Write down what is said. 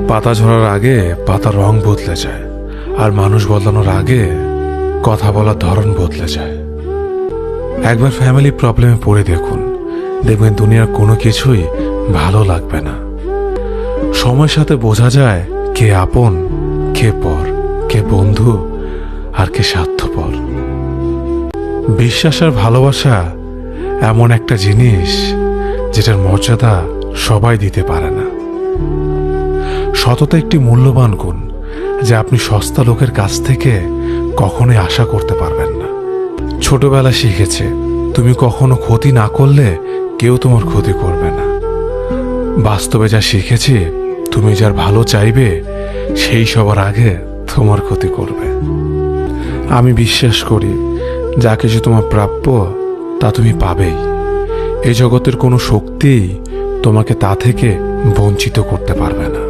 পাতা ঝরার আগে পাতার রং বদলে যায়, আর মানুষ বদলানোর আগে কথা বলার ধরন বদলে যায়। একবার ফ্যামিলি প্রবলেমে পড়ে দেখুন, দেখবেন দুনিয়ার কোনো কিছুই ভালো লাগবে না। সময়ের সাথে বোঝা যায় কে আপন, কে পর, কে বন্ধু, আর কে স্বার্থপর। বিশ্বাস আর ভালোবাসা এমন একটা জিনিস যেটার মর্যাদা সবাই দিতে পারে না। সততা একটি মূল্যবান গুণ যা আপনি সস্তা লোকের কাছ থেকে কখনোই আশা করতে পারবেন না। ছোটবেলা শিখেছে, তুমি কখনো ক্ষতি না করলে কেউ তোমার ক্ষতি করবে না। বাস্তবে যা শিখেছি, তুমি যার ভালো চাইবে সেই সবার আগে তোমার ক্ষতি করবে। আমি বিশ্বাস করি, যা কিছু তোমার প্রাপ্য তা তুমি পাবেই। এই জগতের কোনো শক্তিই তোমাকে তা থেকে বঞ্চিত করতে পারবে না।